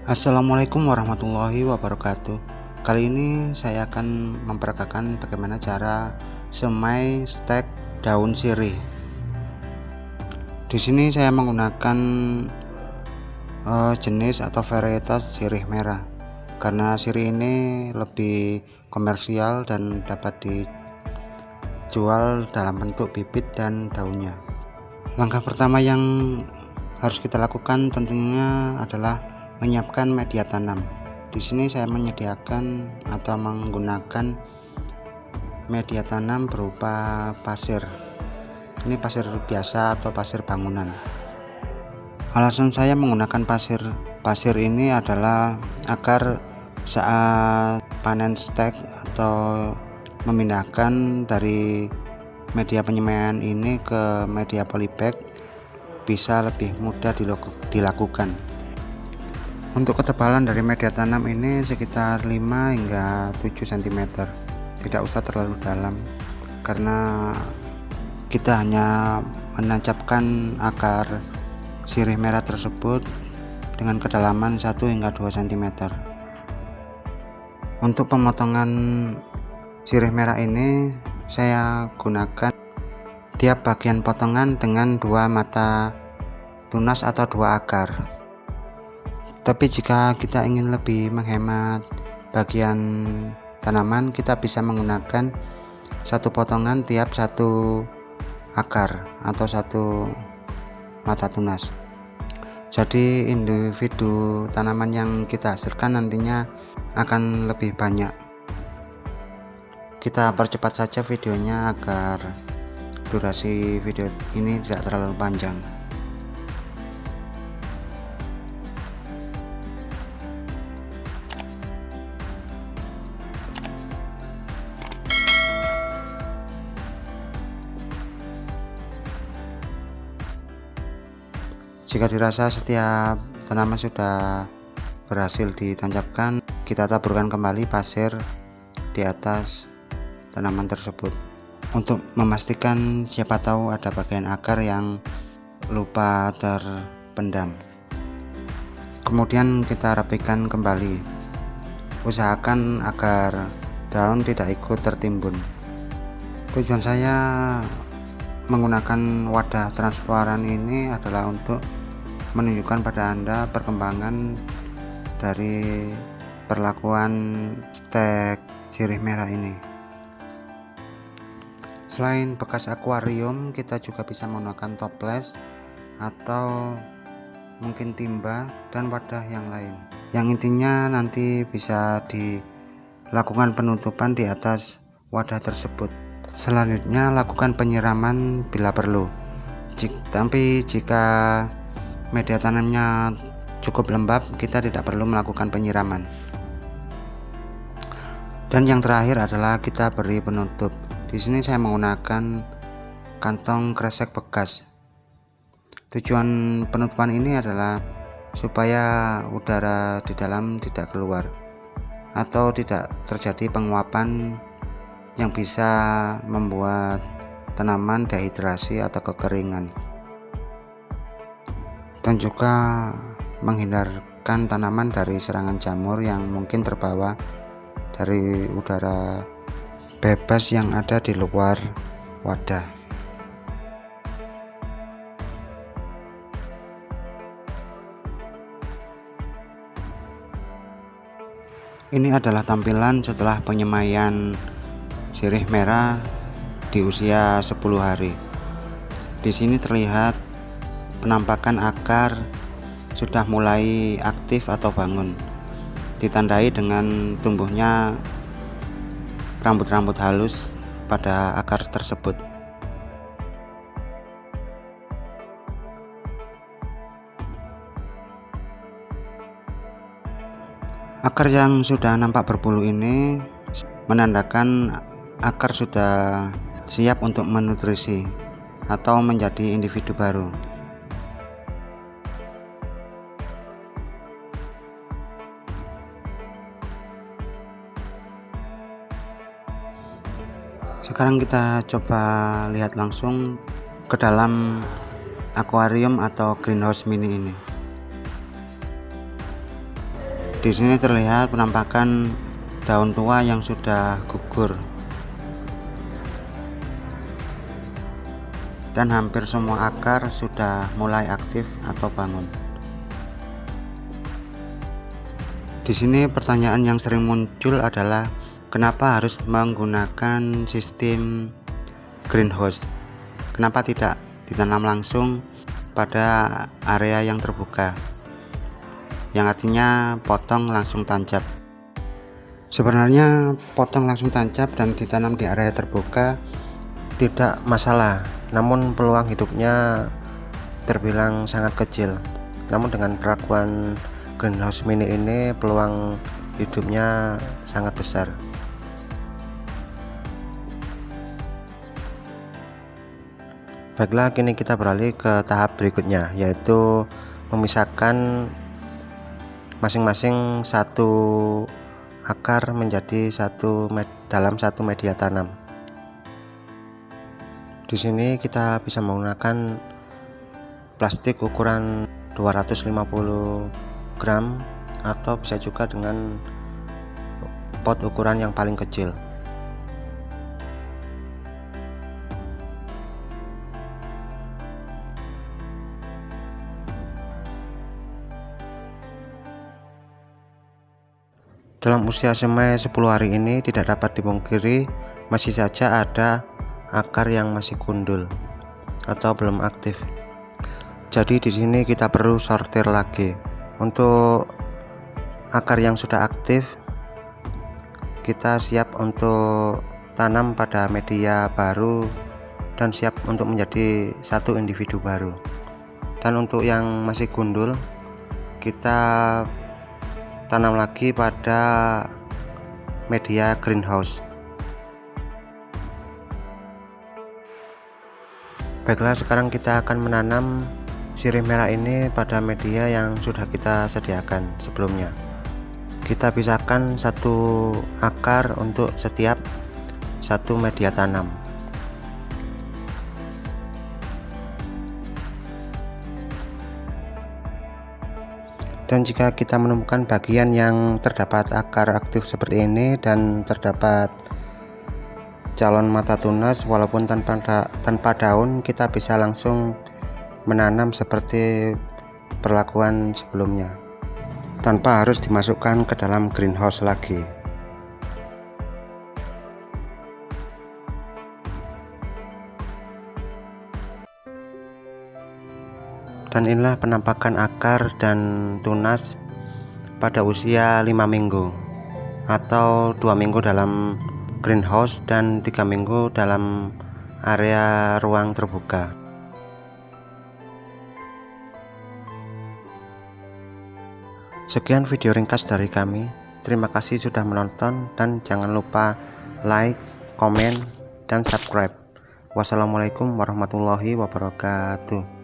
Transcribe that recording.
Assalamualaikum warahmatullahi wabarakatuh. Kali ini saya akan memperagakan bagaimana cara semai stek daun sirih. Di sini saya menggunakan jenis atau varietas sirih merah, karena sirih ini lebih komersial dan dapat dijual dalam bentuk bibit dan daunnya. Langkah pertama yang harus kita lakukan tentunya adalah menyiapkan media tanam. Di sini saya menyediakan atau menggunakan media tanam berupa pasir. Ini pasir biasa atau pasir bangunan. Alasan saya menggunakan pasir ini adalah agar saat panen stek atau memindahkan dari media penyemaian ini ke media polybag bisa lebih mudah dilakukan. Untuk ketebalan dari media tanam ini sekitar 5 hingga 7 cm. Tidak usah terlalu dalam, karena kita hanya menancapkan akar sirih merah tersebut dengan kedalaman 1 hingga 2 cm. Untuk pemotongan sirih merah ini saya gunakan tiap bagian potongan dengan 2 mata tunas atau 2 akar. Tapi jika kita ingin lebih menghemat bagian tanaman, kita bisa menggunakan satu potongan tiap satu akar atau satu mata tunas. Jadi individu tanaman yang kita hasilkan nantinya akan lebih banyak. Kita percepat saja videonya agar durasi video ini tidak terlalu panjang. Jika dirasa setiap tanaman sudah berhasil ditancapkan, kita taburkan kembali pasir di atas tanaman tersebut untuk memastikan siapa tahu ada bagian akar yang lupa terpendam. Kemudian kita rapikan kembali. Usahakan agar daun tidak ikut tertimbun. Tujuan saya menggunakan wadah transparan ini adalah untuk menunjukkan pada Anda perkembangan dari perlakuan stek sirih merah ini. Selain bekas akuarium, kita juga bisa menggunakan toples atau mungkin timba dan wadah yang lain. Yang intinya nanti bisa dilakukan penutupan di atas wadah tersebut. Selanjutnya lakukan penyiraman bila perlu. Tapi jika media tanamnya cukup lembab, kita tidak perlu melakukan penyiraman. Dan yang terakhir adalah kita beri penutup. Di sini saya menggunakan kantong kresek bekas. Tujuan penutupan ini adalah supaya udara di dalam tidak keluar atau tidak terjadi penguapan yang bisa membuat tanaman dehidrasi atau kekeringan, dan juga menghindarkan tanaman dari serangan jamur yang mungkin terbawa dari udara bebas yang ada di luar wadah. Ini adalah tampilan setelah penyemaian sirih merah di usia 10 hari. Di sini terlihat penampakan akar sudah mulai aktif atau bangun, ditandai dengan tumbuhnya rambut-rambut halus pada akar tersebut. Akar yang sudah nampak berbulu ini menandakan akar sudah siap untuk menutrisi atau menjadi individu baru. Sekarang kita coba lihat langsung ke dalam akuarium atau greenhouse mini ini. Di sini terlihat penampakan daun tua yang sudah gugur dan hampir semua akar sudah mulai aktif atau bangun. Di sini pertanyaan yang sering muncul adalah kenapa harus menggunakan sistem greenhouse? Kenapa tidak ditanam langsung pada area yang terbuka, yang artinya potong langsung tancap? Sebenarnya potong langsung tancap dan ditanam di area terbuka tidak masalah, namun peluang hidupnya terbilang sangat kecil. Namun dengan perlakuan greenhouse mini ini peluang hidupnya sangat besar. Baiklah, kini kita beralih ke tahap berikutnya, yaitu memisahkan masing-masing satu akar menjadi dalam satu media tanam. Di sini kita bisa menggunakan plastik ukuran 250 gram atau bisa juga dengan pot ukuran yang paling kecil. Dalam usia semai 10 hari ini tidak dapat dipungkiri masih saja ada akar yang masih gundul atau belum aktif. Jadi di sini kita perlu sortir lagi. Untuk akar yang sudah aktif, kita siap untuk tanam pada media baru dan siap untuk menjadi satu individu baru. Dan untuk yang masih gundul, kita tanam lagi pada media greenhouse. Baiklah, sekarang kita akan menanam sirih merah ini pada media yang sudah kita sediakan sebelumnya. Kita pisahkan satu akar untuk setiap satu media tanam. Dan jika kita menemukan bagian yang terdapat akar aktif seperti ini dan terdapat calon mata tunas walaupun tanpa daun, kita bisa langsung menanam seperti perlakuan sebelumnya tanpa harus dimasukkan ke dalam greenhouse lagi. Dan inilah penampakan akar dan tunas pada usia 5 minggu atau 2 minggu dalam greenhouse dan 3 minggu dalam area ruang terbuka. Sekian video ringkas dari kami. Terima kasih sudah menonton dan jangan lupa like, komen, dan subscribe. Wassalamualaikum warahmatullahi wabarakatuh.